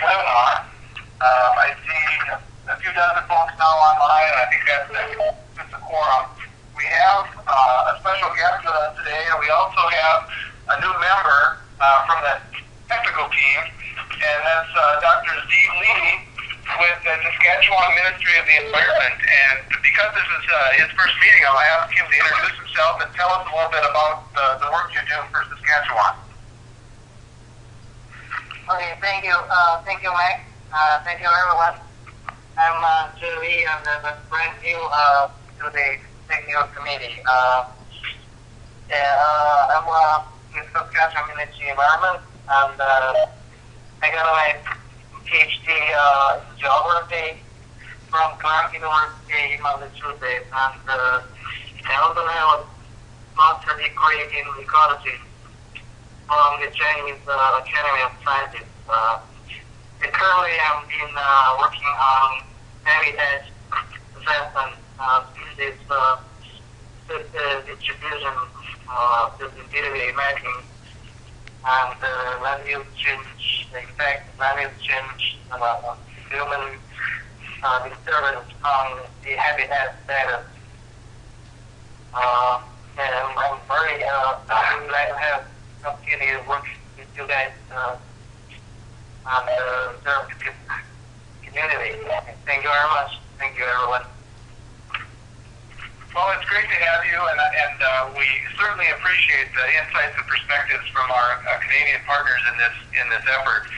webinar. I see a few dozen folks now online, and I think that's a quorum. We have a special guest with us today, and we also have a new member from the technical team, and that's Dr. Steve Lee with the Saskatchewan Ministry of the Environment. And because this is his first meeting, I'll ask him to introduce himself and tell us a little bit about the work you do for Saskatchewan. Okay, thank you, Mike. Thank you, everyone. I'm Julie, and I'm brand new to the technical committee. I'm in Saskatchewan Ministry Environment, and I got my PhD in geography from Clark University in Massachusetts, and I also have a master's degree in ecology from the Chinese Academy of Sciences. Currently, I'm been working on habitat assessment, species distribution, sensitivity mapping, and land use change, the effect of land use change, human disturbance on the habitat status. And I'm very glad to have the opportunity to work with you guys on the conservative community. Thank you very much. Thank you, everyone. Well, it's great to have you, and we certainly appreciate the insights and perspectives from our Canadian partners in this effort.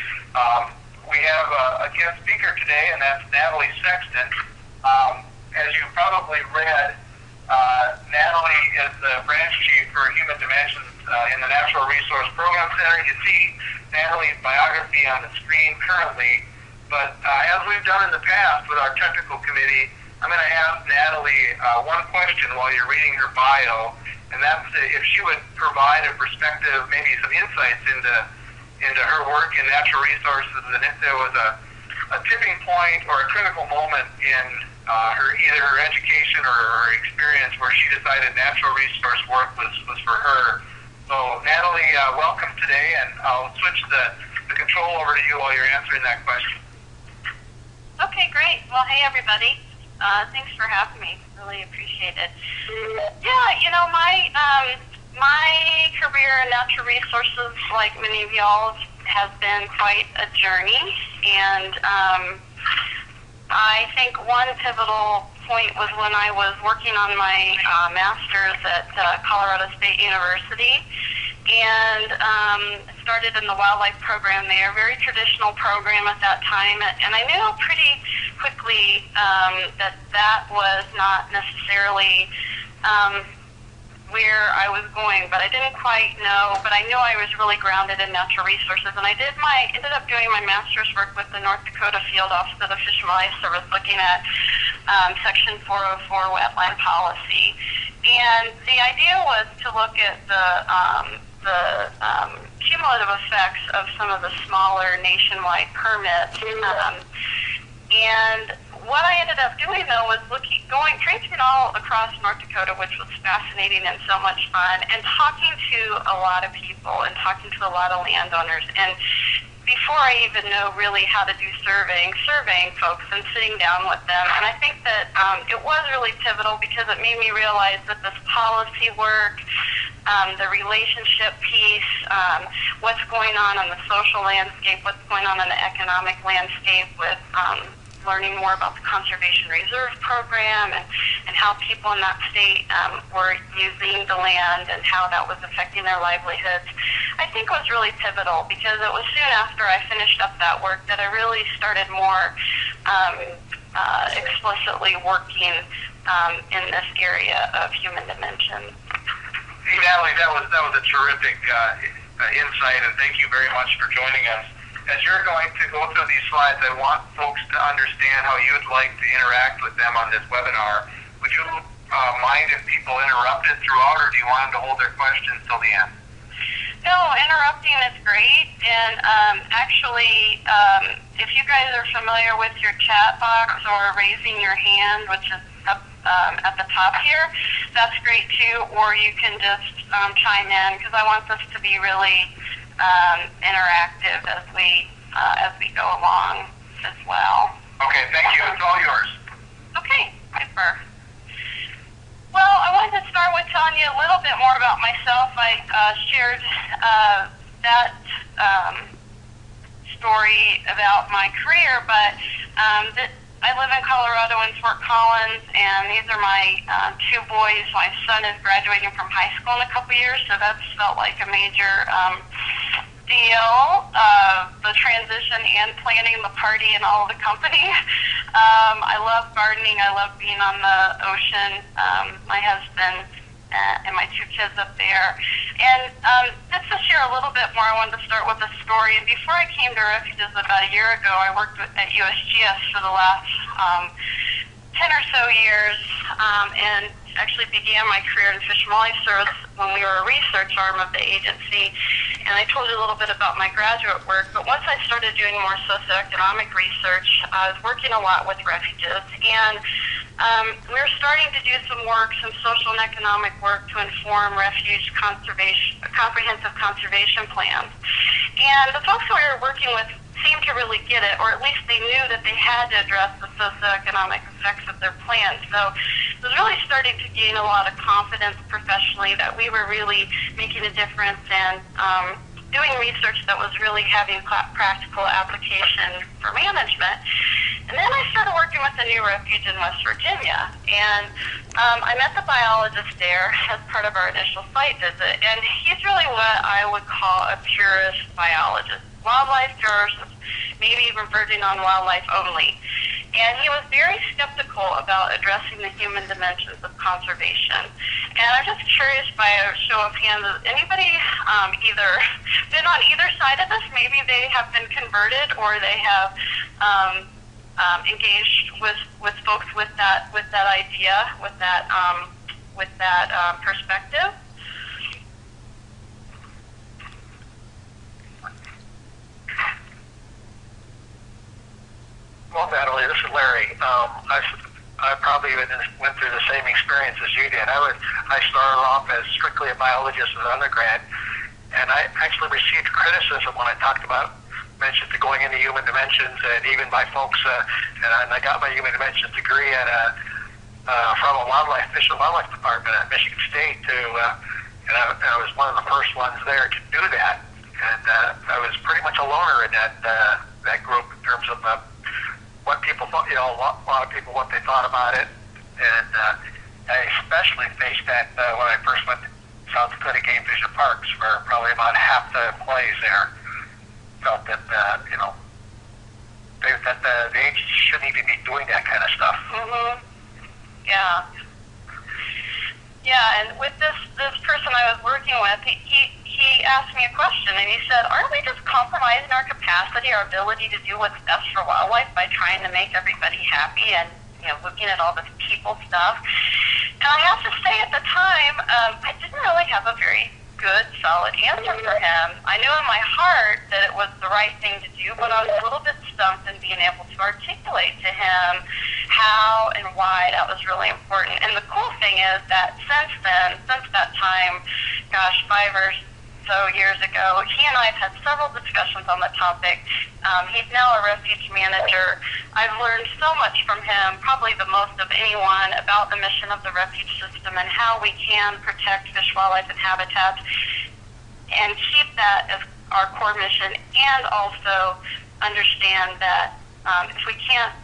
We have a guest speaker today, and that's Natalie Sexton. As you probably read, Natalie is the branch chief for Human Dimensions in the Natural Resource Program Center. You see Natalie's biography on the screen currently, but as we've done in the past with our technical committee, I'm going to ask Natalie one question while you're reading her bio, and that's if she would provide a perspective, maybe some insights into her work in natural resources, and if there was a tipping point or a critical moment in either her education or her experience where she decided natural resource work was for her. So Natalie, welcome today, and I'll switch the control over to you while you're answering that question. Okay, great. Well, hey everybody. Thanks for having me. Really appreciate it. Yeah, my career in natural resources, like many of y'all, has been quite a journey. And I think one pivotal point was when I was working on my master's at Colorado State University, and started in the wildlife program there, very traditional program at that time, and I knew pretty quickly that was not necessarily where I was going, but I didn't quite know, but I knew I was really grounded in natural resources, and I ended up doing my master's work with the North Dakota Field Office of the Fish and Wildlife Service, looking at Section 404 wetland policy. And the idea was to look at the cumulative effects of some of the smaller nationwide permits. And what I ended up doing, though, was traipsing all across North Dakota, which was fascinating and so much fun, and talking to a lot of people and talking to a lot of landowners. And before I even know really how to do surveying folks and sitting down with them. And I think that it was really pivotal because it made me realize that this policy work, the relationship piece, what's going on the social landscape, what's going on in the economic landscape with learning more about the Conservation Reserve Program and how people in that state were using the land and how that was affecting their livelihoods, I think was really pivotal, because it was soon after I finished up that work that I really started more explicitly working in this area of human dimension. Hey, Natalie, that was a terrific insight, and thank you very much for joining us. As you're going to go through these slides, I want folks to understand how you'd like to interact with them on this webinar. Would you mind if people interrupted throughout, or do you want them to hold their questions till the end? No, interrupting is great. And actually, if you guys are familiar with your chat box or raising your hand, which is up at the top here, that's great too. Or you can just chime in, because I want this to be really interactive as we as we go along as well. Okay, thank you. It's all yours. Okay, super. Well, I wanted to start with telling you a little bit more about myself. I shared that story about my career, but I live in Colorado in Fort Collins, and these are my two boys. My son is graduating from high school in a couple years, so that's felt like a major deal, the transition and planning the party and all of the company. I love gardening. I love being on the ocean. My husband and my two kids up there. And just to share a little bit more, I wanted to start with a story. And before I came to Refuges about a year ago, I worked at USGS for the last 10 or so years, and actually began my career in Fish and Wildlife Service when we were a research arm of the agency. And I told you a little bit about my graduate work, but once I started doing more socioeconomic research, I was working a lot with refuges, and we were starting to do some work, some social and economic work to inform refuge conservation, comprehensive conservation plans. And the folks who we were working with seemed to really get it, or at least they knew that they had to address the socioeconomic effects of their plans. So it was really starting to gain a lot of confidence professionally that we were really making a difference and doing research that was really having practical application for management. And then I started working with a new refuge in West Virginia, and I met the biologist there as part of our initial site visit, and he's really what I would call a purist biologist. Wildlife first, maybe even verging on wildlife only. And he was very skeptical about addressing the human dimensions of conservation. And I'm just curious, by a show of hands, has anybody either been on either side of this? Maybe they have been converted, or they have engaged with folks with that idea, with that perspective. Well, Natalie, this is Larry. I probably went through the same experience as you did. I started off as strictly a biologist as an undergrad, and I actually received criticism when I mentioned going into human dimensions, and even by folks. And I got my human dimensions degree from a Fish and Wildlife department at Michigan State, and I was one of the first ones there to do that. And I was pretty much a loner in that group in terms of what people thought, a lot of people, what they thought about it. And I especially faced that when I first went to South Dakota Game Fish and Parks, where probably about half the employees there felt that, that the agency shouldn't even be doing that kind of stuff. Mm-hmm. Yeah. Yeah, and with this person I was working with, he asked me a question, and he said, aren't we just compromising our capacity, our ability to do what's best for wildlife by trying to make everybody happy and, looking at all this people stuff? And I have to say, at the time, I didn't really have a very good, solid answer for him. I knew in my heart that it was the right thing to do, but I was a little bit stumped in being able to articulate to him how and why that was really important. And the cool thing is that since that time, 5 or so years ago, he and I have had several discussions on the topic. He's now a refuge manager. I've learned so much from him, probably the most of anyone, about the mission of the refuge system and how we can protect fish, wildlife, and habitats and keep that as our core mission, and also understand that if we can't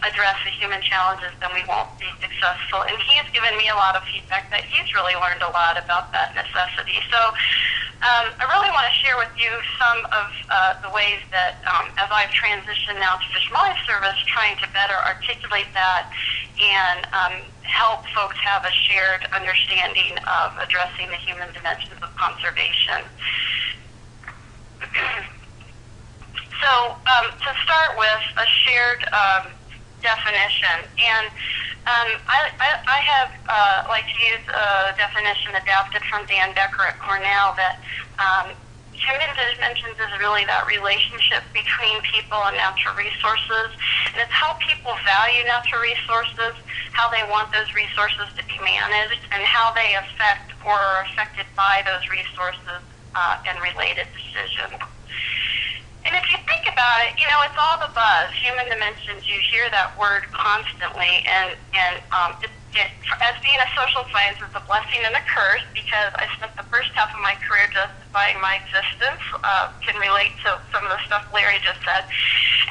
address the human challenges, then we won't be successful. And he's given me a lot of feedback that he's really learned a lot about that necessity. So I really want to share with you some of the ways that, as I've transitioned now to Fish and Wildlife Service, trying to better articulate that and help folks have a shared understanding of addressing the human dimensions of conservation. So to start with, a shared definition, and I have like to use a definition adapted from Dan Becker at Cornell, that human dimensions is really that relationship between people and natural resources, and it's how people value natural resources, how they want those resources to be managed, and how they affect or are affected by those resources and related decisions. And if you think about it, it's all the buzz. Human dimensions, you hear that word constantly, and as being a social science, it's a blessing and a curse because I spent the first half of my career justifying my existence, can relate to some of the stuff Larry just said,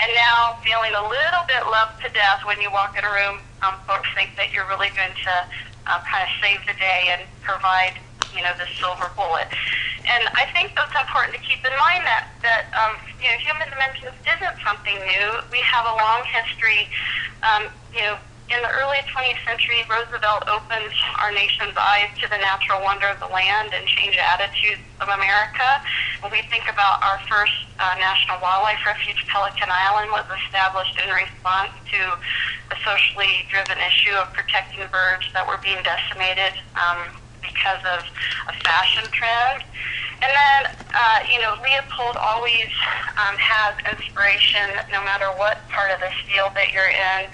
and now feeling a little bit loved to death when you walk in a room. Folks think that you're really going to kind of save the day and provide, this silver bullet. And I think that's important to keep in mind that human dimensions isn't something new. We have a long history. In the early 20th century, Roosevelt opened our nation's eyes to the natural wonder of the land and changed attitudes of America. When we think about our first National Wildlife Refuge, Pelican Island, was established in response to the socially driven issue of protecting birds that were being decimated because of a fashion trend. And then, Leopold always has inspiration no matter what part of this field that you're in.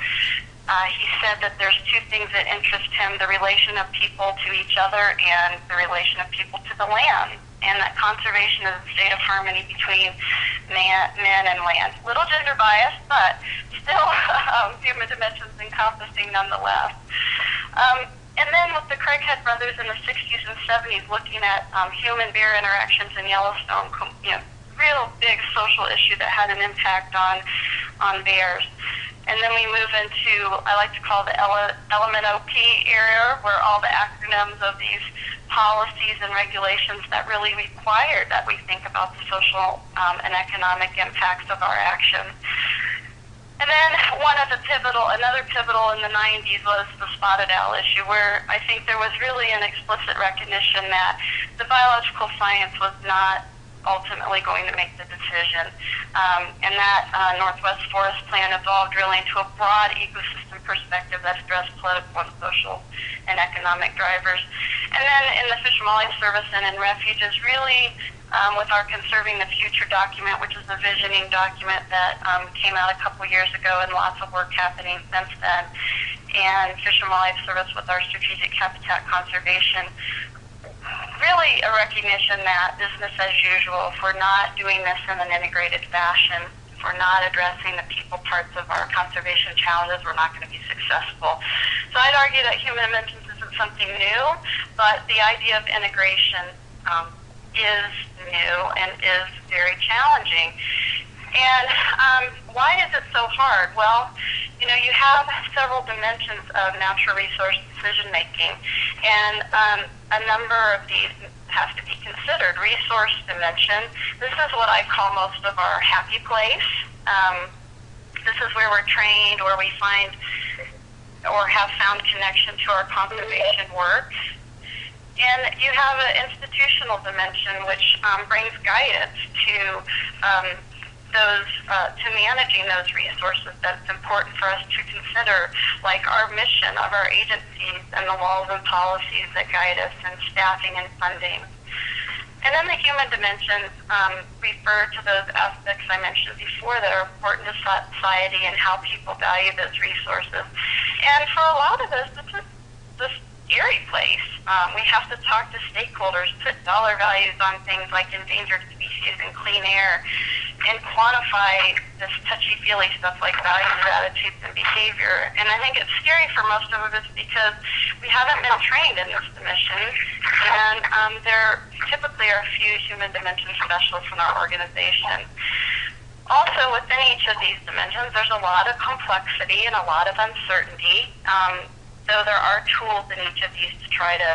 He said that there's two things that interest him, the relation of people to each other and the relation of people to the land. And that conservation is a state of harmony between men and land. Little gender bias, but still human dimensions encompassing nonetheless. And then with the Craighead brothers in the 60s and 70s looking at human-bear interactions in Yellowstone, real big social issue that had an impact on bears. And then we move into, I like to call the Element OP area, where all the acronyms of these policies and regulations that really require that we think about the social and economic impacts of our actions. And then another pivotal in the 90s was the spotted owl issue, where I think there was really an explicit recognition that the biological science was not ultimately going to make the decision. And that Northwest Forest Plan evolved really into a broad ecosystem perspective that addressed political and social and economic drivers. And then in the Fish and Wildlife Service and in refuges, really with our Conserving the Future document, which is a visioning document that came out a couple years ago, and lots of work happening since then. And Fish and Wildlife Service with our strategic habitat conservation, really a recognition that business as usual, if we're not doing this in an integrated fashion, if we're not addressing the people parts of our conservation challenges, we're not going to be successful. So I'd argue that human dimensions isn't something new, but the idea of integration is new and is very challenging. And why is it so hard? Well, you have several dimensions of natural resource decision making, and a number of these has to be considered. Resource dimension, this is what I call most of our happy place. This is where we're trained, where we find or have found connection to our conservation work. And you have an institutional dimension, which brings guidance to to managing those resources that's important for us to consider, like our mission of our agencies and the laws and policies that guide us in staffing and funding. And then the human dimensions refer to those aspects I mentioned before that are important to society and how people value those resources. And for a lot of us, it's a scary place. We have to talk to stakeholders, put dollar values on things like endangered species and clean air, and quantify this touchy-feely stuff like values, attitudes, and behavior. And I think it's scary for most of us because we haven't been trained in this dimension, and there typically are a few human dimension specialists in our organization. Also, within each of these dimensions, there's a lot of complexity and a lot of uncertainty. Though there are tools in each of these to try to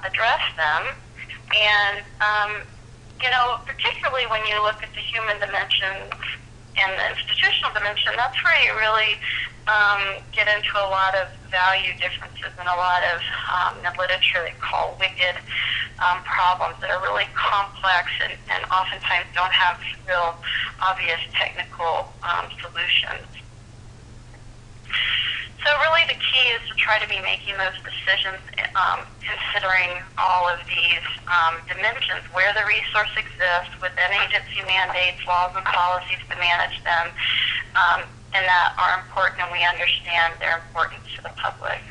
address them. And, particularly when you look at the human dimension and the institutional dimension, that's where you really get into a lot of value differences and a lot of the literature they call wicked problems that are really complex and oftentimes don't have real obvious technical solutions. So really the key is to try to be making those decisions considering all of these dimensions, where the resource exists, within agency mandates, laws and policies to manage them, and that are important and we understand their importance to the public.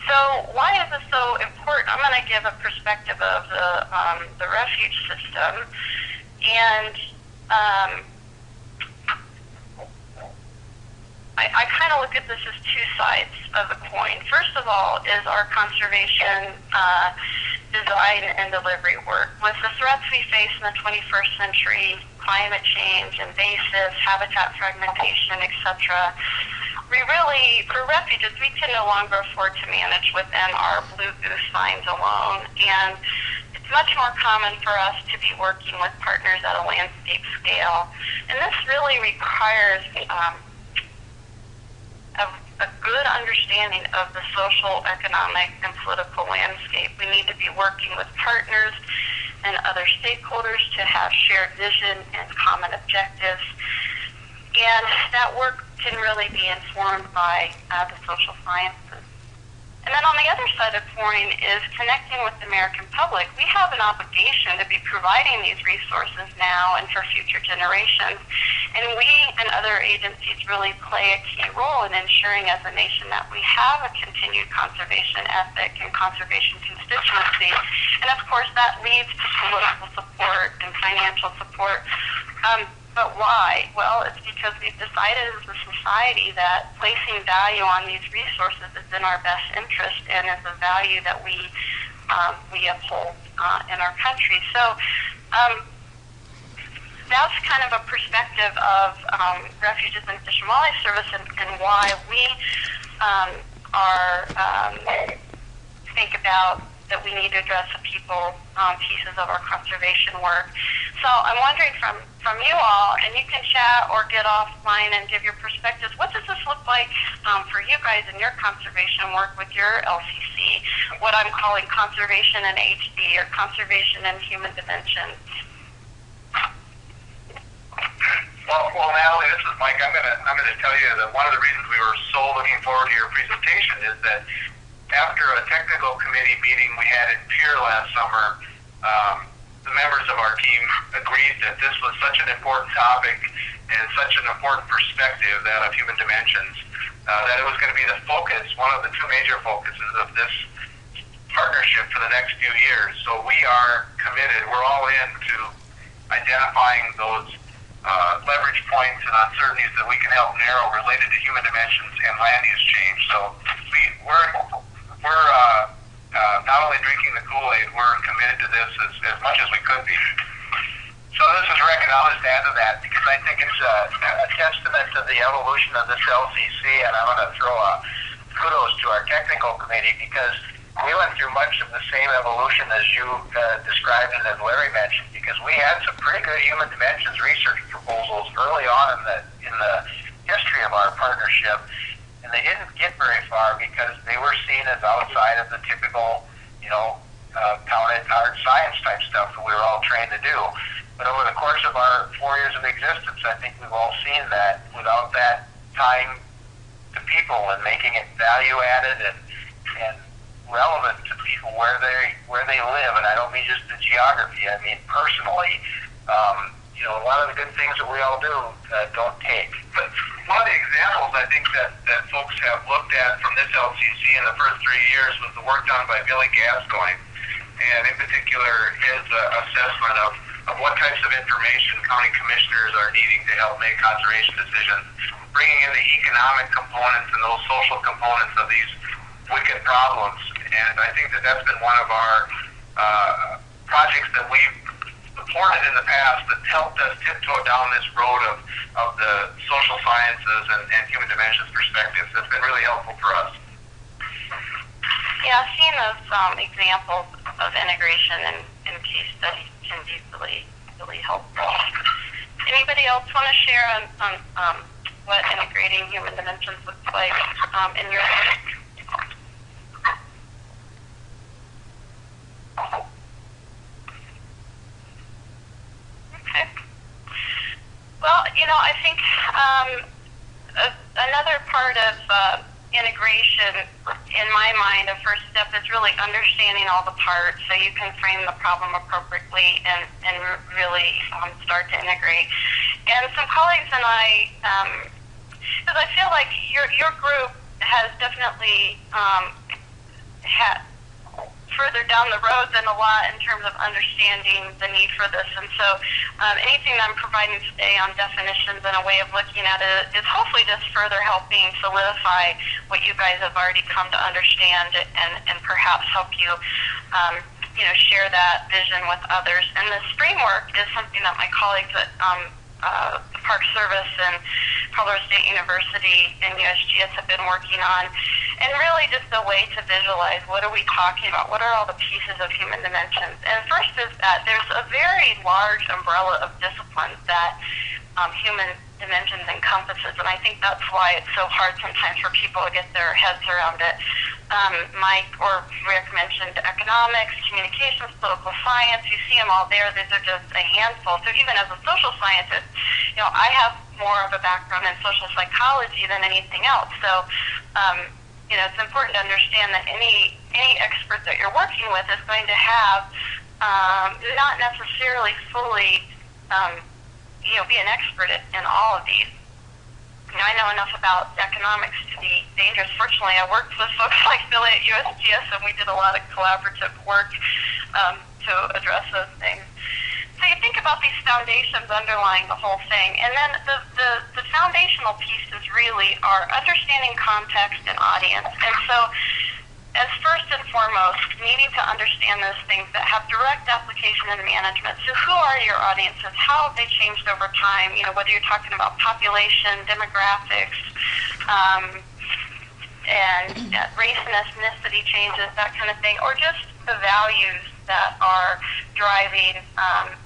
So why is this so important? I'm going to give a perspective of the refuge system. And I kind of look at this as two sides of the coin. First of all is our conservation design and delivery work. With the threats we face in the 21st century, climate change, invasives, habitat fragmentation, etc., we really, for refuges, we can no longer afford to manage within our blue goose vines alone. And it's much more common for us to be working with partners at a landscape scale. And this really requires a good understanding of the social, economic, and political landscape. We need to be working with partners and other stakeholders to have shared vision and common objectives. And that work can really be informed by the social sciences. And then on the other side of the coin is connecting with the American public. We have an obligation to be providing these resources now and for future generations. And we and other agencies really play a key role in ensuring as a nation that we have a continued conservation ethic and conservation constituency. And of course that leads to political support and financial support. But why? Well, it's because we've decided as a society that placing value on these resources is in our best interest and is a value that we uphold in our country. So that's kind of a perspective of Refuges and Fish and Wildlife Service and why we think about that we need to address the people pieces of our conservation work. So I'm wondering from you all, and you can chat or get offline and give your perspectives, what does this look like for you guys in your conservation work with your LCC, what I'm calling conservation in HD or conservation in human dimensions? Well, Natalie, this is Mike. I'm gonna tell you that one of the reasons we were so looking forward to your presentation is that after a technical committee meeting we had in Pierre last summer, the members of our team agreed that this was such an important topic and such an important perspective, that of human dimensions, that it was going to be the focus, one of the two major focuses of this partnership for the next few years. So we are committed, we're all in to identifying those leverage points and uncertainties that we can help narrow related to human dimensions and land use change. So we're not only drinking the Kool-Aid, we're committed to this as much as we could be. So this is Rick, and I'll just add to that because I think it's a testament to the evolution of this LCC, and I'm going to throw a kudos to our technical committee because we went through much of the same evolution as you described and as Larry mentioned, because we had some pretty good human dimensions research proposals early on in the history of our partnership, and they didn't get very far because they were seen as outside of the typical, counted hard science type stuff that we were all trained to do. But over the course of our 4 years of existence, I think we've all seen that without that time to people and making it value added and relevant to people where they live, and I don't mean just the geography. I mean personally. A lot of the good things that we all do don't take. But one of the examples I think that folks have looked at from this LCC in the first 3 years was the work done by Billy Gascoigne, and in particular his assessment of what types of information county commissioners are needing to help make conservation decisions, bringing in the economic components and those social components of these wicked problems. And I think that's been one of our projects that we've supported in the past that helped us tiptoe down this road of the social sciences and human dimensions perspectives. That's been really helpful for us. Yeah, seeing those examples of integration and case studies can be really helpful. Anybody else want to share on what integrating human dimensions looks like in your work? Okay. Well, I think another part of integration, in my mind, a first step is really understanding all the parts so you can frame the problem appropriately and really start to integrate. And some colleagues and I, because I feel like your group has definitely further down the road than a lot in terms of understanding the need for this. And so anything that I'm providing today on definitions and a way of looking at it is hopefully just further helping solidify what you guys have already come to understand and perhaps help you share that vision with others. And this framework is something that my colleagues at the Park Service and Colorado State University and USGS have been working on, and really just a way to visualize what are we talking about, what are all the pieces of human dimensions. And first is that there's a very large umbrella of disciplines that human dimensions encompasses, and I think that's why it's so hard sometimes for people to get their heads around it. Mike or Rick mentioned economics, communications, political science. You see them all there. These are just a handful. So even as a social scientist, I have more of a background in social psychology than anything else. So, it's important to understand that any expert that you're working with is going to have not necessarily fully, be an expert in all of these. I know enough about economics to be dangerous. Fortunately, I worked with folks like Billy at USGS, and we did a lot of collaborative work to address those things. So you think about these foundations underlying the whole thing, and then the foundational pieces really are understanding context and audience. And so as first and foremost, needing to understand those things that have direct application in management. So who are your audiences? How have they changed over time? Whether you're talking about population, demographics, and race and ethnicity changes, that kind of thing, or just the values that are driving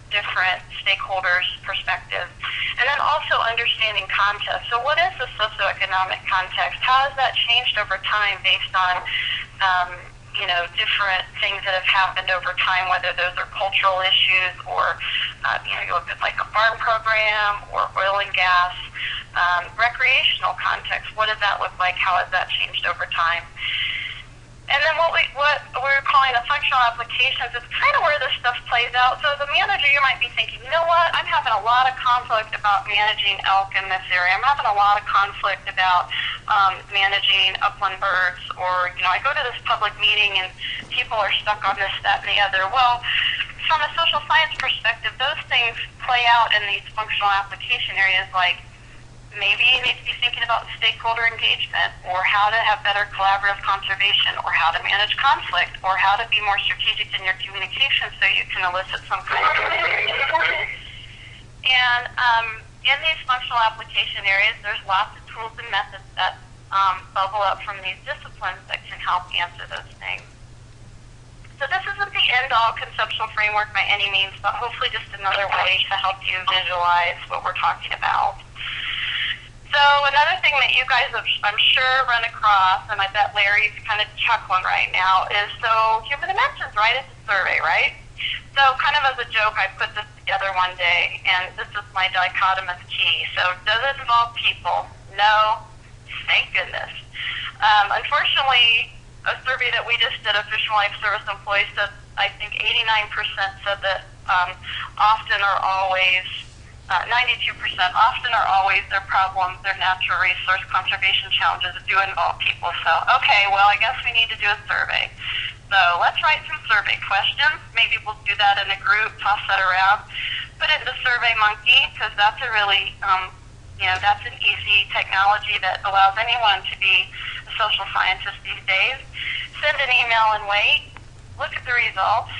different stakeholders' perspectives. And then also understanding context. So what is the socioeconomic context? How has that changed over time based on different things that have happened over time, whether those are cultural issues or, you look at like a farm program or oil and gas, recreational context. What does that look like? How has that changed over time? And then what we're calling the functional applications is kind of where this stuff plays out. So as a manager, you might be thinking, you know what, I'm having a lot of conflict about managing elk in this area. I'm having a lot of conflict about managing upland birds. Or, I go to this public meeting and people are stuck on this, that, and the other. Well, from a social science perspective, those things play out in these functional application areas like maybe you need to be thinking about stakeholder engagement, or how to have better collaborative conservation, or how to manage conflict, or how to be more strategic in your communication so you can elicit some kind of And in these functional application areas, there's lots of tools and methods that bubble up from these disciplines that can help answer those things. So this isn't the end-all conceptual framework by any means, but hopefully just another way to help you visualize what we're talking about. So another thing that you guys have, I'm sure, run across, and I bet Larry's kind of chuckling right now, is so human dimensions, right? It's a survey, right? So kind of as a joke, I put this together one day, and this is my dichotomous key. So does it involve people? No. Thank goodness. Unfortunately, a survey that we just did of Fish and Life Service employees said, I think 89% said that often or always, 92% often or always their problems, their natural resource conservation challenges do involve people. So, okay, well, I guess we need to do a survey. So let's write some survey questions. Maybe we'll do that in a group, toss that around. Put it into SurveyMonkey, because that's a really, that's an easy technology that allows anyone to be a social scientist these days. Send an email and wait. Look at the results.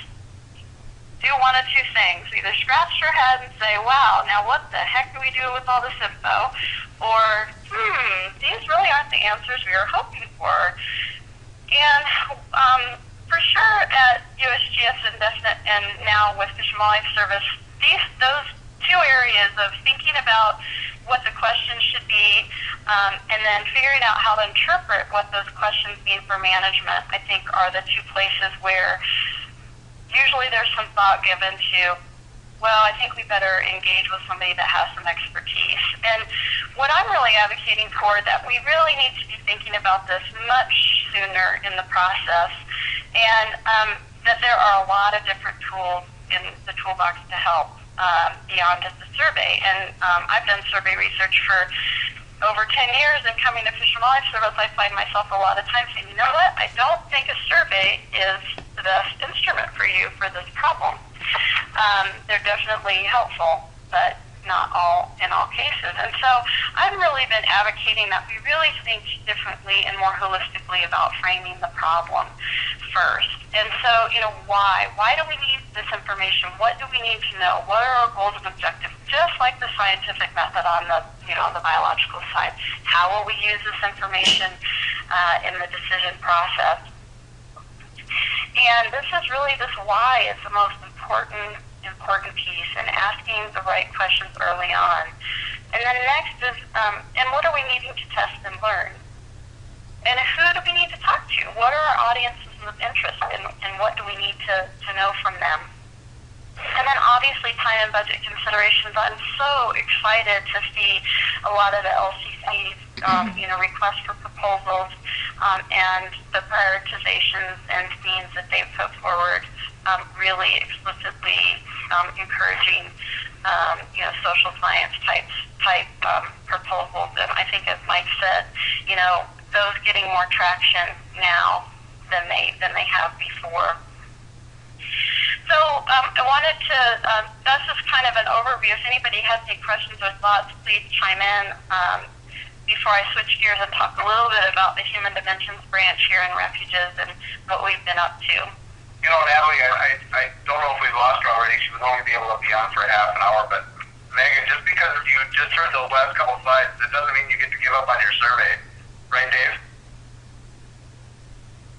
Do one of two things. Either scratch your head and say, wow, now what the heck do we do with all this info? Or, these really aren't the answers we were hoping for. And for sure at USGS and now with Fish and Wildlife Service, those two areas of thinking about what the questions should be and then figuring out how to interpret what those questions mean for management, I think are the two places where usually there's some thought given to, well, I think we better engage with somebody that has some expertise. And what I'm really advocating for, that we really need to be thinking about this much sooner in the process, and that there are a lot of different tools in the toolbox to help beyond just a survey. And I've done survey research for over 10 years, and coming to Fish and Wildlife Service, I find myself a lot of times saying, you know what, I don't think a survey is the best instrument for you for this problem. They're definitely helpful, but not in all cases. And so I've really been advocating that we really think differently and more holistically about framing the problem first. And so, why? Why do we need this information? What do we need to know? What are our goals and objectives? Just like the scientific method on the, on the biological side. How will we use this information in the decision process? And this why is the most important piece, and asking the right questions early on. And then next is, and what are we needing to test and learn? And who do we need to talk to? What are our audiences of interest, and what do we need to know from them? And then obviously time and budget considerations. I'm so excited to see a lot of the LCC's, requests for proposals, and the prioritizations and themes that they've put forward, really explicitly encouraging, social science type proposals. And I think, as Mike said, those getting more traction now than they have before. So I wanted to, that's just kind of an overview. If anybody has any questions or thoughts, please chime in before I switch gears and talk a little bit about the Human Dimensions branch here in Refuges and what we've been up to. Natalie, I don't know if we've lost her already. She was only be able to be on for half an hour, but Megan, just because you just heard those last couple of slides, it doesn't mean you get to give up on your survey. Right, Dave?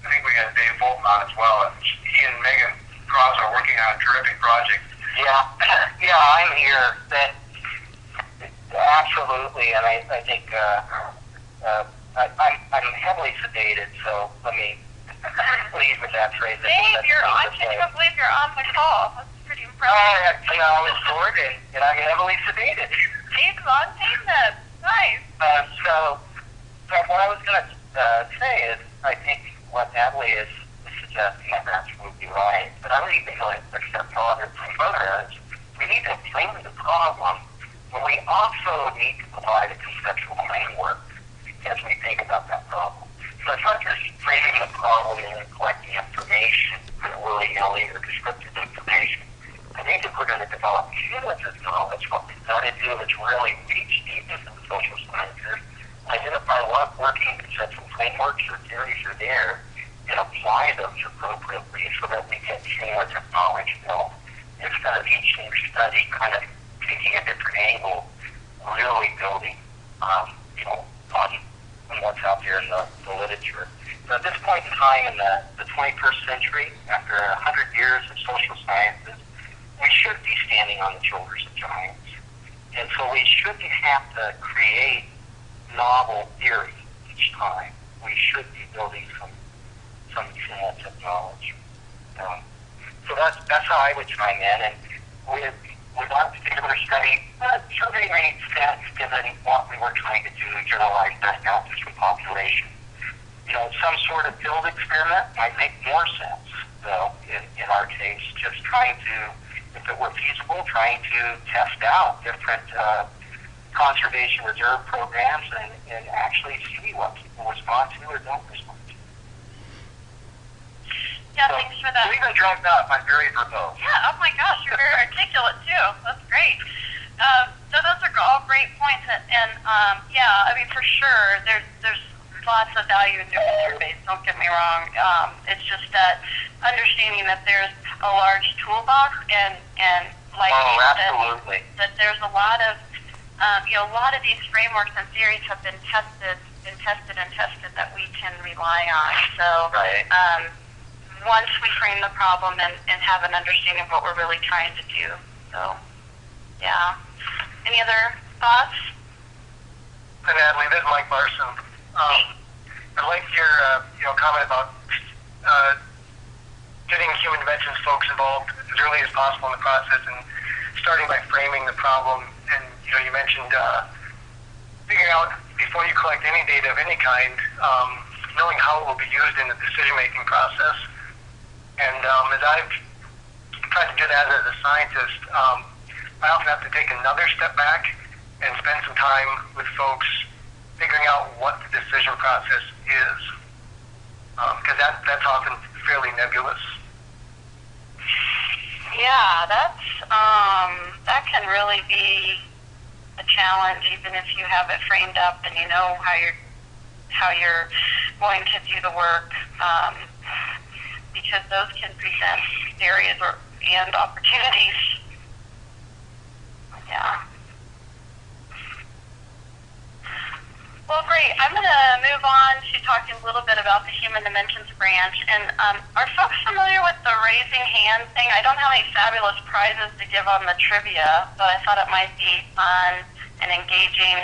I think we got Dave Bolton on as well. He and Megan Cross are working on a terrific project. Yeah, I'm here. Absolutely, and I think I'm heavily sedated, so let me leave with that phrase. Dave, I can't even believe you're on the call. That's pretty impressive. I was bored, and I'm heavily sedated. Dave's on TapeNet. Nice. So what I was going to say is, I think what Natalie is suggesting is absolutely right, but I would even go a step further. We need to frame the problem, but we also need to provide a conceptual framework as we think about that problem. So it's not just framing the problem and collecting information, willy-nilly or descriptive information. I think if we're going to develop cumulative knowledge, what we've got to do is really reach deep into the social sciences, identify what working conceptual frameworks or theories are there, and apply those appropriately so that we get cumulative knowledge built. Instead of each new study kind of taking a different angle, really building, on what's out there in the literature. So at this point in time in the 21st century, after 100 years of social sciences, we should be standing on the shoulders of giants. And so we shouldn't have to create novel theory each time. We should be building some cumulative knowledge. So that's how I would chime in. And with that particular study, survey made sense given what we were trying to do, generalize best practice for population. Some sort of field experiment might make more sense, though, in our case, just trying to, if it were feasible, trying to test out different conservation reserve programs and actually see what people respond to or don't respond to. Yeah, thanks for that. Even drugged up, I'm very verbose. Yeah, oh my gosh, you're very articulate too. That's great. So those are all great points, and for sure, there's lots of value in doing surveys, don't get me wrong. It's just that understanding that there's a large toolbox and like you said, that there's a lot of these frameworks and theories have been tested that we can rely on. So once we frame the problem and have an understanding of what we're really trying to do. So, yeah. Any other thoughts? Hi, Natalie. This is Mike Larson. I like your comment about getting human dimensions folks involved as early as possible in the process and starting by framing the problem. And you mentioned figuring out before you collect any data of any kind, knowing how it will be used in the decision-making process. And as I've tried to do that as a scientist, I often have to take another step back and spend some time with folks figuring out what the decision process is, because that's often fairly nebulous. Yeah, that can really be a challenge, even if you have it framed up and you know how you're going to do the work, because those can present areas and opportunities. Yeah. Well, great. I'm going to move on to talking a little bit about the Human Dimensions branch. And are folks familiar with the raising hand thing? I don't have any fabulous prizes to give on the trivia, but I thought it might be fun and engaging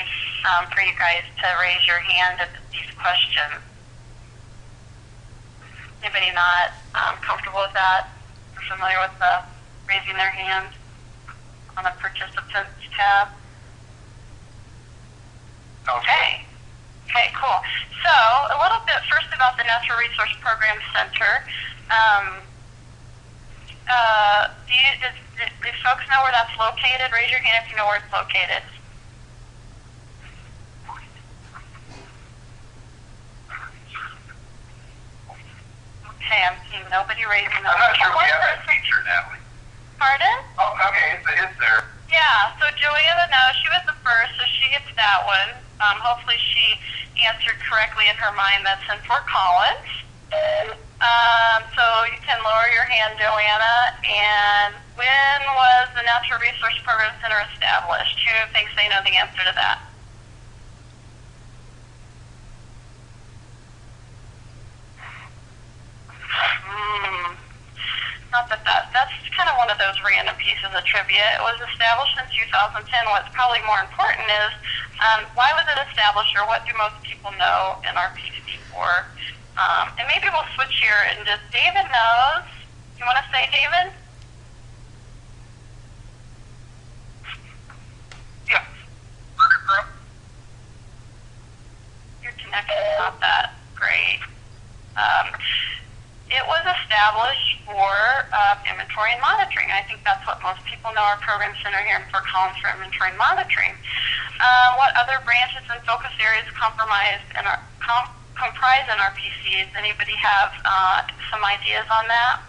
for you guys to raise your hand at these questions. Anybody not comfortable with that? Or familiar with the raising their hand on the participants tab? Okay. Okay, cool. So a little bit first about the Natural Resource Program Center. Do folks know where that's located? Raise your hand if you know where it's located. Okay, I'm seeing nobody raising their hand. I'm not sure we have that feature, Natalie. Pardon? Oh, okay, it's there. Yeah, so Joanna, no, she was the first, so she gets that one. Hopefully she answered correctly in her mind. That's in Fort Collins. So you can lower your hand, Joanna. And when was the Natural Resource Program Center established? Who thinks they know the answer to that? Not that's kind of one of those random pieces of trivia. It was established in 2010. What's probably more important is why was it established, or what do most people know NRPC for? And maybe we'll switch here and just David knows. You want to say, David? Yeah. Your connection is not that great. It was established for inventory and monitoring. I think that's what most people know our program center here in Fort Collins for inventory and monitoring. What other branches and focus areas comprise NRPCs? Anybody have some ideas on that?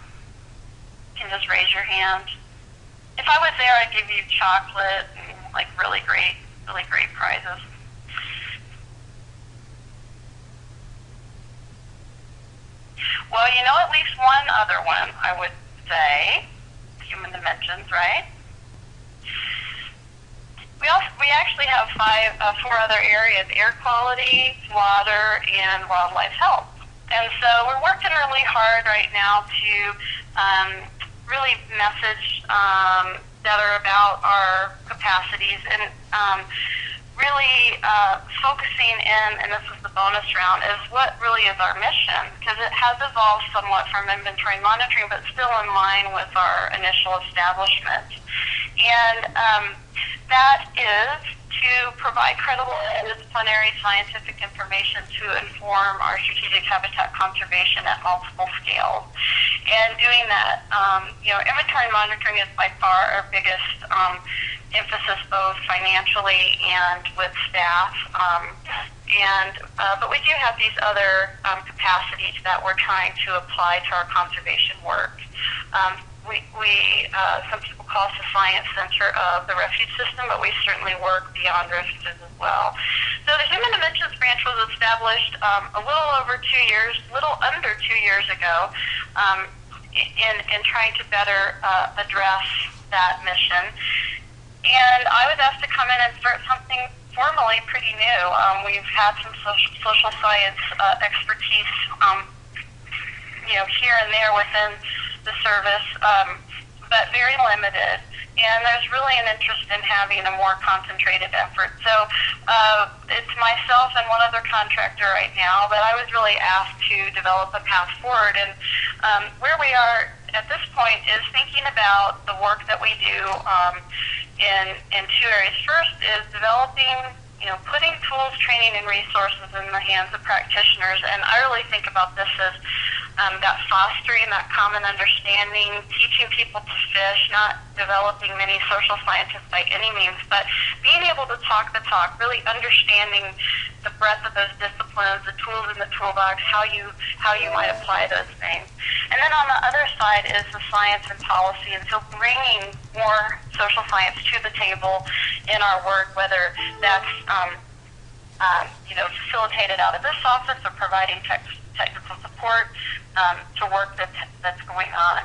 You can just raise your hand. If I was there, I'd give you chocolate and like really great prizes. Well, you know at least one other one, I would say. Human Dimensions, right? We actually have four other areas: air quality, water, and wildlife health. And so we're working really hard right now to really message that are about our capacities and really focusing in, and this is the bonus round, is what really is our mission, because it has evolved somewhat from inventory and monitoring, but still in line with our initial establishment. And that is to provide credible and disciplinary scientific information to inform our strategic habitat conservation at multiple scales. And doing that, inventory and monitoring is by far our biggest emphasis, both financially and with staff. But we do have these other capacities that we're trying to apply to our conservation work. Some people call us the science center of the refuge system, but we certainly work beyond refuges as well. So the Human Dimensions branch was established a little under 2 years ago in trying to better address that mission. And I was asked to come in and start something formally pretty new. We've had some social science expertise, here and there within the service, but very limited. And there's really an interest in having a more concentrated effort. So it's myself and one other contractor right now, but I was really asked to develop a path forward. And where we are at this point is thinking about the work that we do in two areas. First is developing, putting tools, training, and resources in the hands of practitioners. And I really think about this as that fostering that common understanding, teaching people to fish, not developing many social scientists by any means, but being able to talk the talk, really understanding the breadth of those disciplines, the tools in the toolbox, how you might apply those things. And then on the other side is the science and policy, and so bringing more social science to the table in our work, whether that's facilitated out of this office or providing technical support to work that's going on.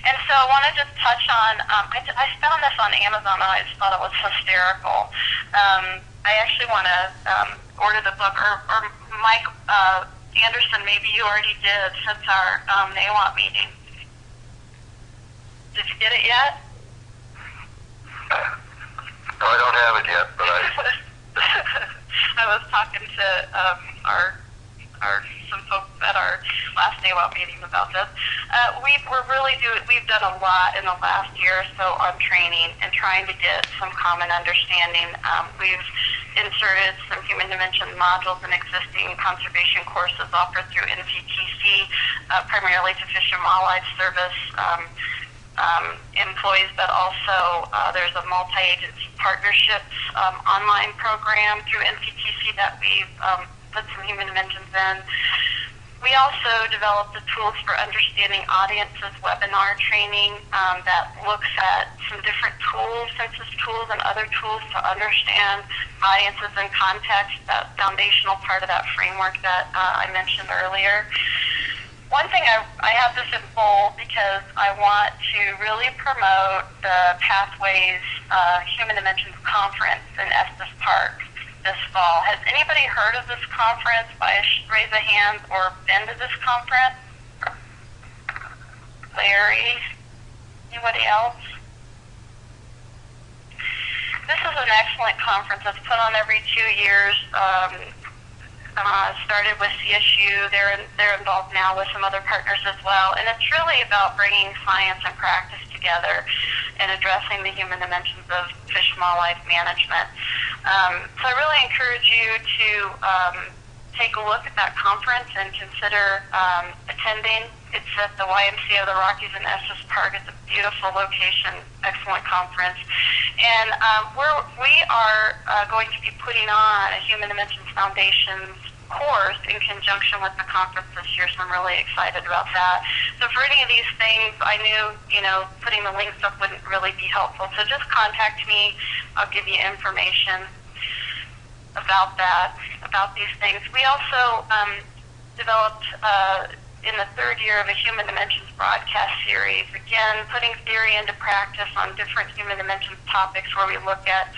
And so I want to just touch on, I found this on Amazon and I just thought it was hysterical. I actually want to order the book, or Mike Anderson, maybe you already did since our NAWAT meeting. Did you get it yet? No, I don't have it yet, but I was talking to some folks at our last NAWAT meeting about this. We've done a lot in the last year or so on training and trying to get some common understanding. We've inserted some human dimension modules in existing conservation courses offered through NCTC, primarily to Fish and Wildlife Service employees, but also there's a multi-agency partnerships online program through NCTC that we've put some human dimensions in. We also developed the Tools for Understanding Audiences webinar training that looks at some different tools, census tools and other tools to understand audiences and context, that foundational part of that framework that I mentioned earlier. One thing I have this in bold because I want to really promote the Pathways Human Dimensions Conference in Estes Park this fall. Has anybody heard of this conference by a raise of hands or been to this conference? Larry? Anybody else? This is an excellent conference. It's put on every 2 years. Started with CSU. They're involved now with some other partners as well. And it's really about bringing science and practice together and addressing the human dimensions of fish and wildlife management. So I really encourage you to take a look at that conference and consider attending. It's at the YMCA of the Rockies in Estes Park. It's a beautiful location, excellent conference. And we are going to be putting on a Human Dimensions Foundation's course in conjunction with the conference this year, so I'm really excited about that. So for any of these things, I knew, putting the links up wouldn't really be helpful. So just contact me. I'll give you information about that, about these things. We also developed in the third year of a Human Dimensions broadcast series, again, putting theory into practice on different human dimensions topics where we look at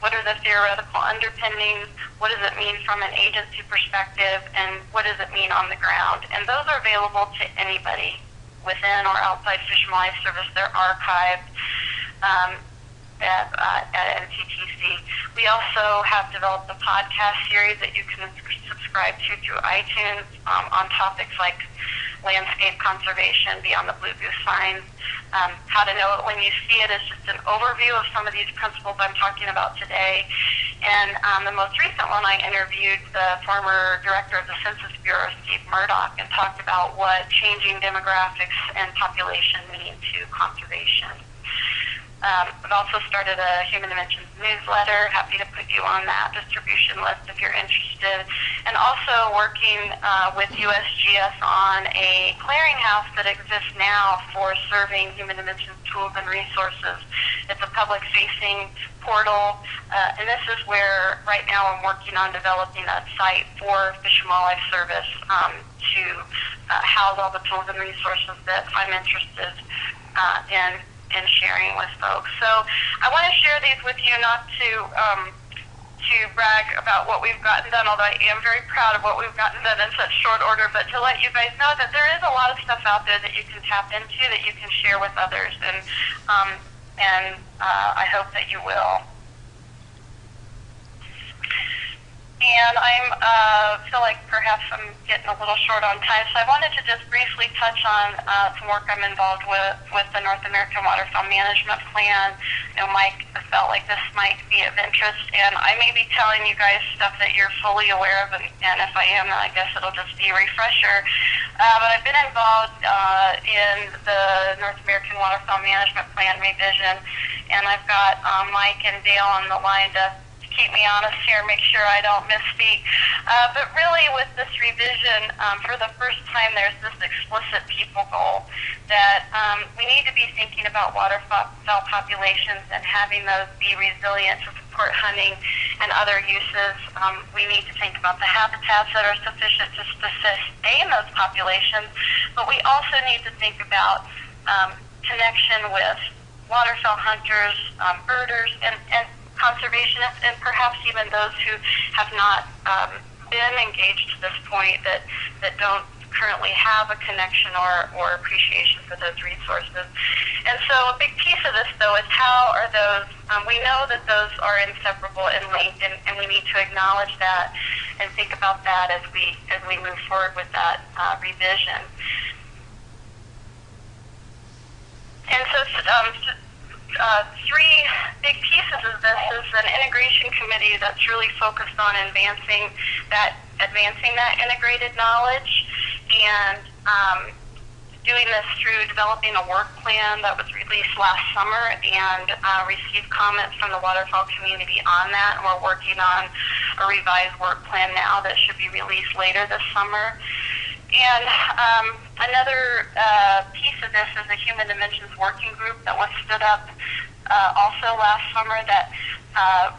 what are the theoretical underpinnings, what does it mean from an agency perspective, and what does it mean on the ground. And those are available to anybody within or outside Fish and Wildlife Service. They're archived at NCTC. We also have developed a podcast series that you can subscribe to through iTunes on topics like landscape conservation, beyond the blue goose signs. How to know it when you see it is just an overview of some of these principles I'm talking about today. And the most recent one, I interviewed the former director of the Census Bureau, Steve Murdoch, and talked about what changing demographics and population mean to conservation. I've also started a Human Dimensions newsletter. Happy to put you on that distribution list if you're interested. And also working with USGS on a clearinghouse that exists now for serving Human Dimensions tools and resources. It's a public-facing portal, and this is where right now I'm working on developing a site for Fish and Wildlife Service to house all the tools and resources that I'm interested in sharing with folks. So I want to share these with you, not to brag about what we've gotten done, although I am very proud of what we've gotten done in such short order, but to let you guys know that there is a lot of stuff out there that you can tap into, that you can share with others, and I hope that you will. And I feel like perhaps I'm getting a little short on time, so I wanted to just briefly touch on some work I'm involved with the North American Waterfowl Management Plan. Mike felt like this might be of interest, and I may be telling you guys stuff that you're fully aware of, and if I am, then I guess it'll just be a refresher. But I've been involved in the North American Waterfowl Management Plan revision, and I've got Mike and Dale on the line to keep me honest here, make sure I don't misspeak. But really with this revision, for the first time there's this explicit people goal that we need to be thinking about waterfowl populations and having those be resilient to support hunting and other uses. We need to think about the habitats that are sufficient to sustain those populations, but we also need to think about connection with waterfowl hunters, birders, and conservationists, and perhaps even those who have not been engaged to this point that don't currently have a connection or appreciation for those resources. And so a big piece of this, though, is how are those, we know that those are inseparable and linked, and we need to acknowledge that and think about that as we move forward with that revision. And so three big pieces of this is an integration committee that's really focused on advancing that integrated knowledge, and doing this through developing a work plan that was released last summer and received comments from the waterfowl community on that. And we're working on a revised work plan now that should be released later this summer. And another piece of this is a Human Dimensions Working Group that was stood up also last summer that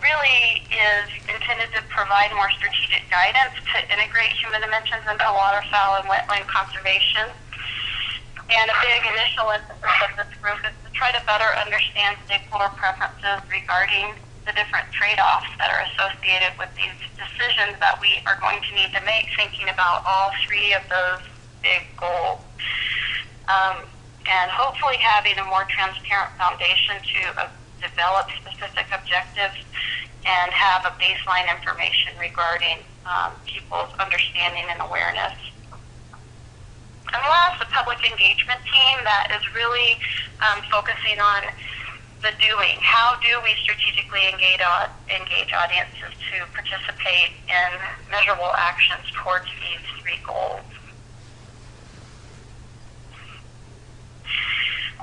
really is intended to provide more strategic guidance to integrate human dimensions into waterfowl and wetland conservation. And a big initial emphasis of this group is to try to better understand stakeholder preferences regarding the different trade-offs that are associated with these decisions that we are going to need to make, thinking about all three of those big goals. And hopefully having a more transparent foundation to develop specific objectives and have a baseline information regarding people's understanding and awareness. And last, the public engagement team that is really focusing on the doing. How do we strategically engage audiences to participate in measurable actions towards these three goals?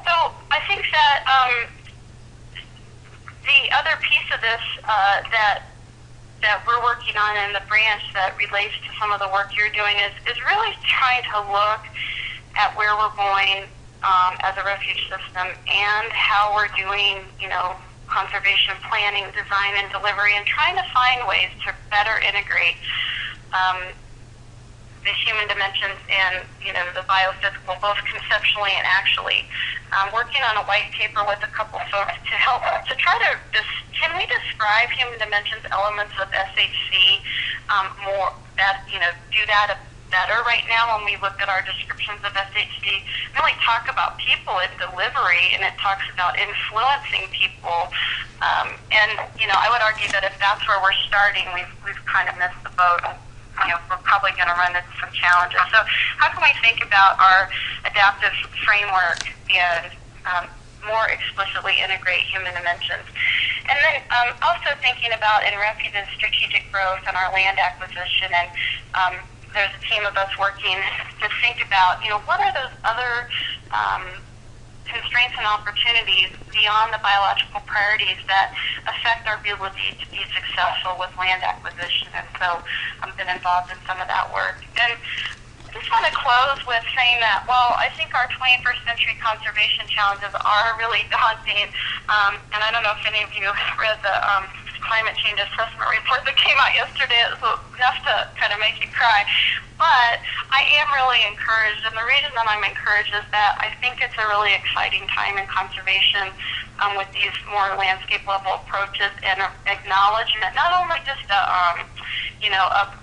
So I think that the other piece of this that we're working on in the branch that relates to some of the work you're doing is really trying to look at where we're going as a refuge system and how we're doing, conservation planning, design, and delivery, and trying to find ways to better integrate the human dimensions and, the biophysical, both conceptually and actually. Working on a white paper with a couple folks to help to try to can we describe human dimensions elements of SHC more that do that better right now when we look at our descriptions of SHC. Really talk about people and delivery, and it talks about influencing people. And I would argue that if that's where we're starting, we've kind of missed the boat. We're probably going to run into some challenges. So how can we think about our adaptive framework and more explicitly integrate human dimensions? And then also thinking about in refuge strategic growth and our land acquisition, and there's a team of us working to think about, what are those other constraints and opportunities beyond the biological priorities that affect our ability to be successful with land acquisition. And so I've been involved in some of that work. And I just want to close with saying that, I think our 21st century conservation challenges are really daunting. And I don't know if any of you read the climate change assessment report that came out yesterday. It was enough to kind of make you cry. But I am really encouraged, and the reason that I'm encouraged is that I think it's a really exciting time in conservation with these more landscape level approaches and acknowledgement, not only just a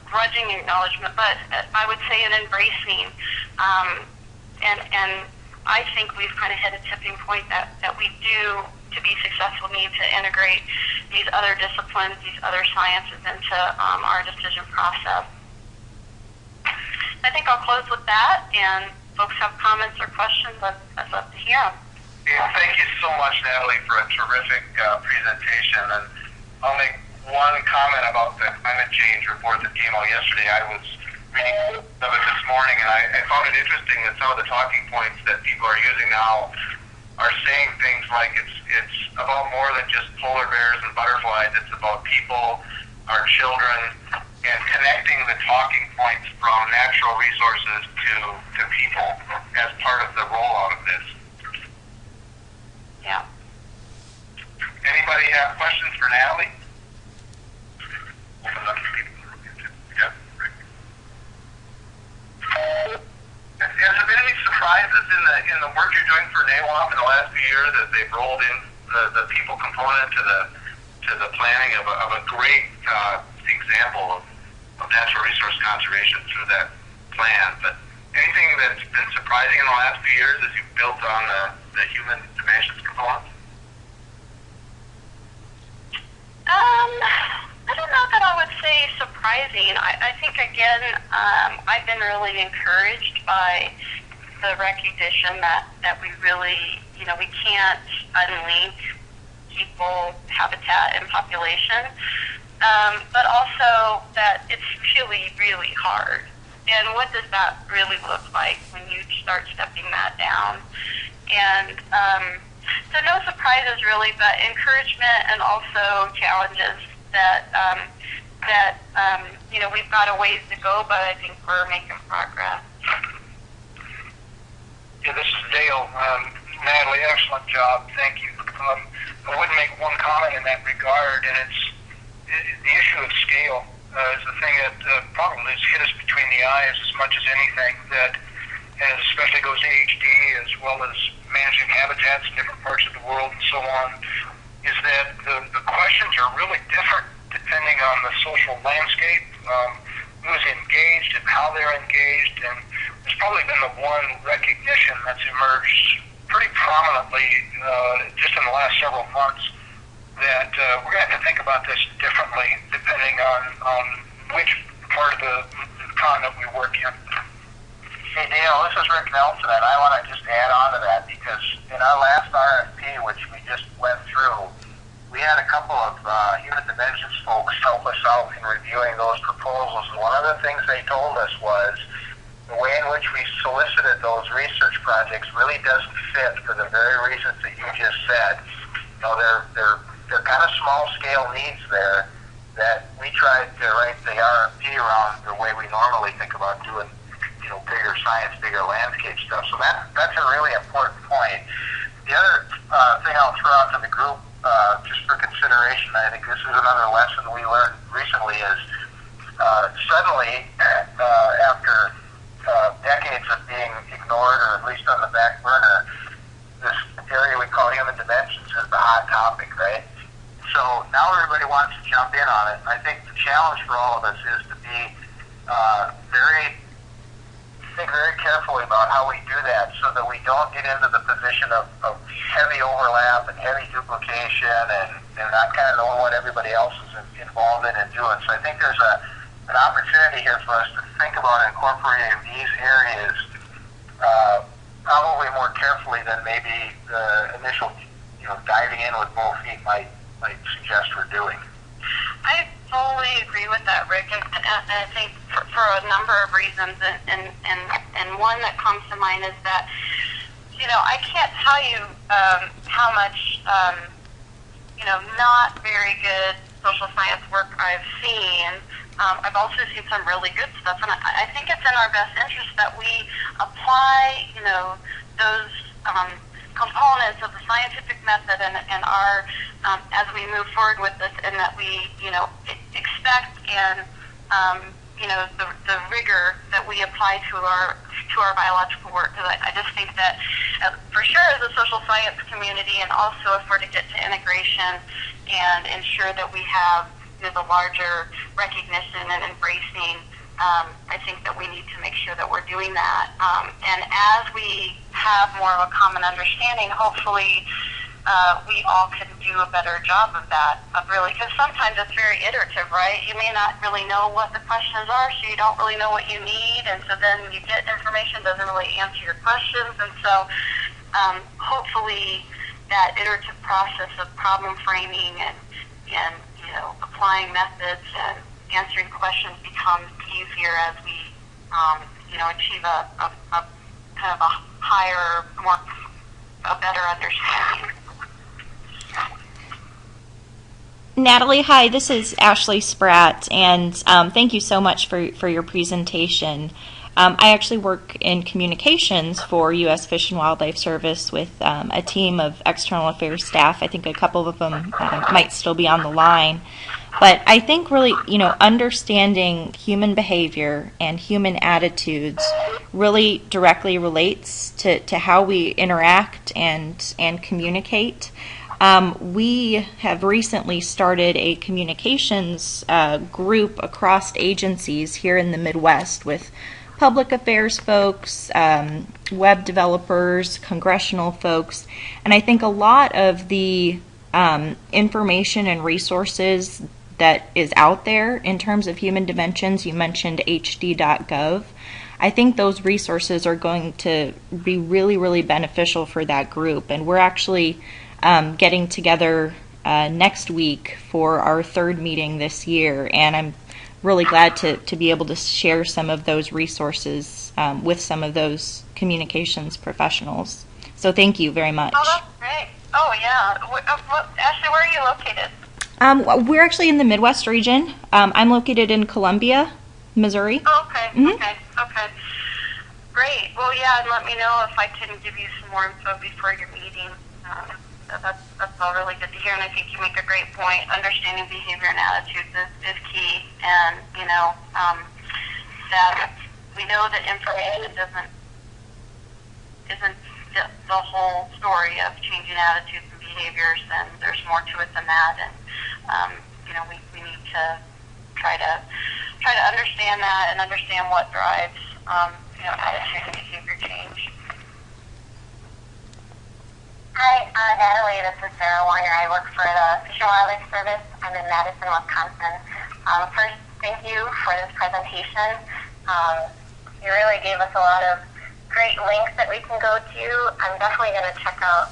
grudging acknowledgement, but I would say an embracing. And I think we've kind of hit a tipping point that we do, to be successful, need to integrate these other disciplines, these other sciences into our decision process. I think I'll close with that, and folks have comments or questions, I'd love to hear them. Yeah, thank you so much, Natalie, for a terrific presentation. And I'll make one comment about the climate change report that came out yesterday. I was reading of it this morning, and I found it interesting that some of the talking points that people are using now are saying things like it's about more than just polar bears and butterflies. It's about people, our children, and connecting the talking points from natural resources to people as part of the rollout of this. Yeah. Anybody have questions for Natalie? Open up to people. Yep. Has there been any surprises in the work you're doing for NAWAP in the last few years as they've rolled in the people component to the planning of a great example of natural resource conservation through that plan? But anything that's been surprising in the last few years as you've built on the human dimensions component? I don't know that I would say surprising. I think, again, I've been really encouraged by the recognition that we really, we can't unlink people, habitat, and population, but also that it's really, really hard. And what does that really look like when you start stepping that down? And so no surprises really, but encouragement and also challenges that we've got a ways to go, but I think we're making progress. Yeah, this is Dale. Natalie, excellent job. Thank you. I would make one comment in that regard, and it's the issue of scale is the thing that probably has hit us between the eyes as much as anything, that, and especially goes AHD as well as managing habitats in different parts of the world and so on, is that the questions are really different depending on the social landscape, who's engaged and how they're engaged, and there's probably been the one recognition that's emerged pretty prominently just in the last several months that we're going to have to think about this differently depending on which part of the continent we work in. Hey Dale, this is Rick Nelson, and I want to just add on to that because in our last RFP, which we just went through, we had a couple of human dimensions folks help us out in reviewing those proposals, and one of the things they told us was the way in which we solicited those research projects really doesn't fit for the very reasons that you just said. They're kind of small scale needs there that we tried to write the RFP around the way we normally think about doing bigger science, bigger landscape stuff. So that's a really important point. The other thing I'll throw out to the group, just for consideration, I think this is another lesson we learned recently, is suddenly, after decades of being ignored, or at least on the back burner, this area we call human dimensions is the hot topic, right? So now everybody wants to jump in on it. I think the challenge for all of us is to be think very carefully about how we do that so that we don't get into the position of heavy overlap and heavy duplication and not kind of knowing what everybody else is involved in and doing. So I think there's an opportunity here for us to think about incorporating these areas probably more carefully than maybe the initial diving in with both feet might suggest we're doing. I fully agree with that, Rick, and I think for a number of reasons, and one that comes to mind is that, I can't tell you how much, not very good social science work I've seen. I've also seen some really good stuff, and I think it's in our best interest that we apply, those components of the scientific method and our as we move forward with this, and that we expect and the rigor that we apply to our biological work. Because I just think that for sure as a social science community, and also if we're to get to integration and ensure that we have the larger recognition and embracing, I think that we need to make sure that we're doing that. And as we have more of a common understanding, hopefully we all can do a better job of that, because sometimes it's very iterative, right? You may not really know what the questions are, so you don't really know what you need, and so then you get information that doesn't really answer your questions, and so hopefully that iterative process of problem framing and applying methods and answering questions becomes easier as we achieve a kind of a higher, more a better understanding. Natalie, hi, this is Ashley Spratt, and thank you so much for your presentation. I actually work in communications for U.S. Fish and Wildlife Service with a team of external affairs staff. I think a couple of them might still be on the line. But I think really, understanding human behavior and human attitudes really directly relates to how we interact and communicate. We have recently started a communications group across agencies here in the Midwest with public affairs folks, web developers, congressional folks, and I think a lot of the information and resources that is out there in terms of human dimensions, you mentioned hd.gov, I think those resources are going to be really, really beneficial for that group, and we're actually getting together next week for our third meeting this year, and I'm really glad to be able to share some of those resources with some of those communications professionals. So thank you very much. Oh, that's great. Oh, yeah. Ashley, where are you located? We're actually in the Midwest region. I'm located in Columbia, Missouri. Oh, okay. Mm-hmm. Okay. Great. Well, yeah, and let me know if I can give you some more info before your meeting. That's all really good to hear, and I think you make a great point. Understanding behavior and attitudes is key, and that we know that information isn't the whole story of changing attitudes and behaviors, and there's more to it than that, and we need to try to understand that and understand what drives attitude and behavior change. Hi, Natalie, this is Sarah Warner. I work for the Fish and Wildlife Service. I'm in Madison, Wisconsin. First, thank you for this presentation. You really gave us a lot of great links that we can go to. I'm definitely going to check out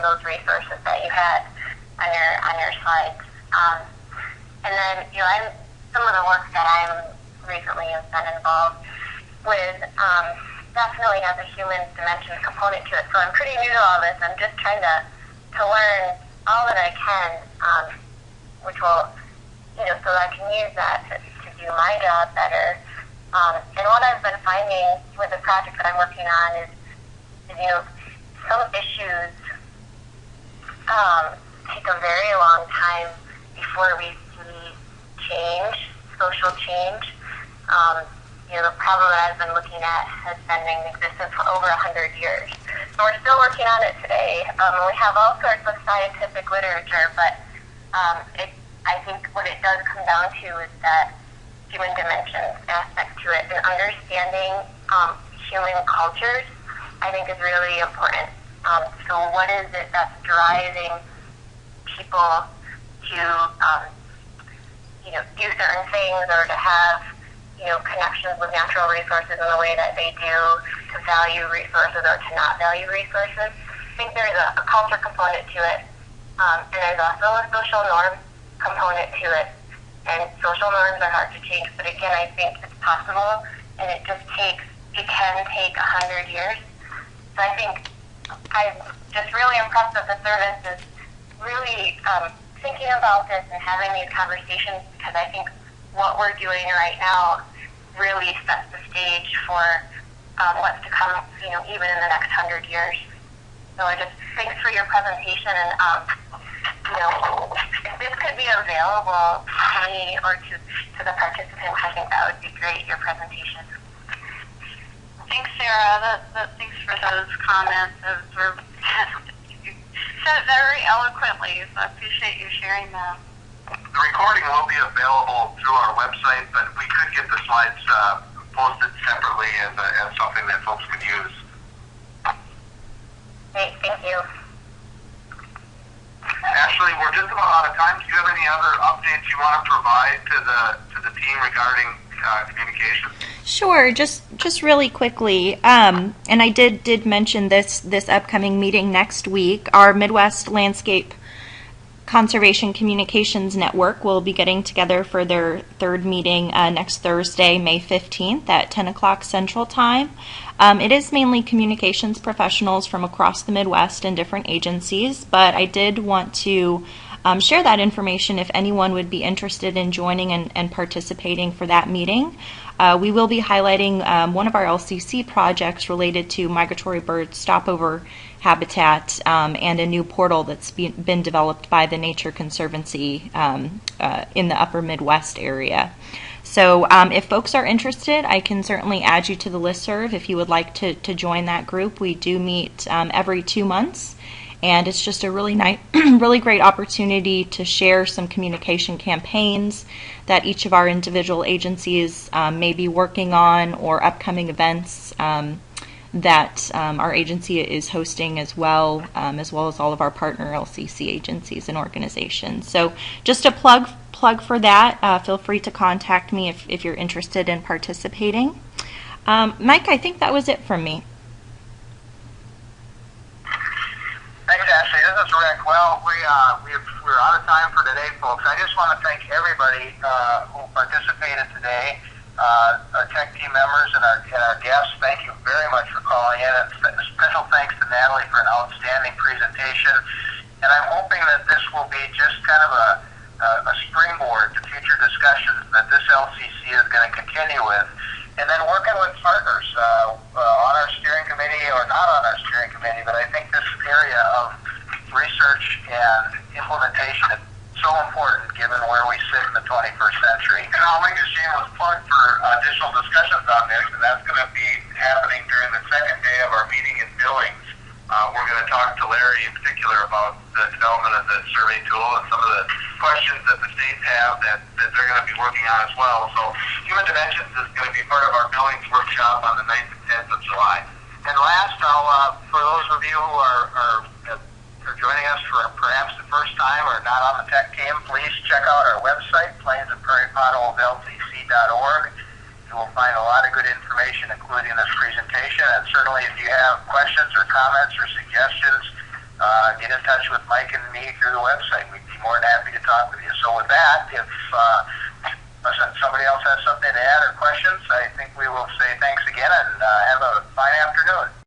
those resources that you had on your slides. And then, some of the work that I'm recently have been involved with definitely has a human dimension component to it. So I'm pretty new to all this. I'm just trying to learn all that I can, which will, so that I can use that to do my job better. And what I've been finding with the project that I'm working on is some issues take a very long time before we see change, social change. The problem that I've been looking at has been in existence for over 100 years. So we're still working on it today. We have all sorts of scientific literature, but I think what it does come down to is that human dimensions aspect to it, and understanding human cultures, I think, is really important. So what is it that's driving people to do certain things, or to have connections with natural resources in the way that they do, to value resources or to not value resources? I think there's a culture component to it, and there's also a social norm component to it. And social norms are hard to change, but again, I think it's possible, and it can take 100 years. So I think I'm just really impressed that the service is really thinking about this and having these conversations, because I think what we're doing right now really sets the stage for what's to come, even in the next 100 years. So I just thanks for your presentation, and if this could be available to me or to the participants, I think that would be great, your presentation. Thanks, Sarah. Thanks for those comments. You said it very eloquently, so I appreciate you sharing them. The recording will be available through our website, but we could get the slides posted separately as something that folks could use. Great, thank you. Ashley, we're just about out of time. Do you have any other updates you want to provide to the team regarding communication? Sure, just really quickly, and I did mention this upcoming meeting next week. Our Midwest Landscape Conservation Communications Network will be getting together for their third meeting next Thursday, May 15th at 10 o'clock Central Time. It is mainly communications professionals from across the Midwest and different agencies, but I did want to share that information if anyone would be interested in joining and participating for that meeting. We will be highlighting one of our LCC projects related to migratory bird stopover habitat and a new portal that's been developed by the Nature Conservancy in the upper Midwest area. So if folks are interested, I can certainly add you to the listserv if you would like to join that group. We do meet every 2 months, and it's just a really nice, really great opportunity to share some communication campaigns that each of our individual agencies may be working on, or upcoming events that our agency is hosting as well as all of our partner LCC agencies and organizations. So just a plug for that. Feel free to contact me if you're interested in participating. Mike, I think that was it from me. Thanks, Ashley. This is Rick. Well, we're out of time for today, folks. I just want to thank everybody who participated today. Our tech team members and our guests, thank you very much for calling in. And special thanks to Natalie for an outstanding presentation. And I'm hoping that this will be just kind of a springboard to future discussions that this LCC is going to continue with. And then working with partners on our steering committee or not on our steering committee, but I think this area of research and implementation is so important given where we sit in the 21st century. And I'll make a shameless plug for additional discussions on this, and that's going to be happening during the second day of our meeting in Billings. We're going to talk to Larry in particular about the development of the survey tool and some of the questions that the states have that they're going to be working on as well. So Human Dimensions is going to be part of our Billings workshop on the 9th and 10th of July. And last, for those of you who are joining us for perhaps the first time or not on the tech team, please check out our website, plainsandprairiepotholeslc.org. You will find a lot of good information, including this presentation. And certainly, if you have questions or comments or suggestions, get in touch with Mike and me through the website. We'd be more than happy to talk with you. So with that, if somebody else has something to add or questions, I think we will say thanks again and have a fine afternoon.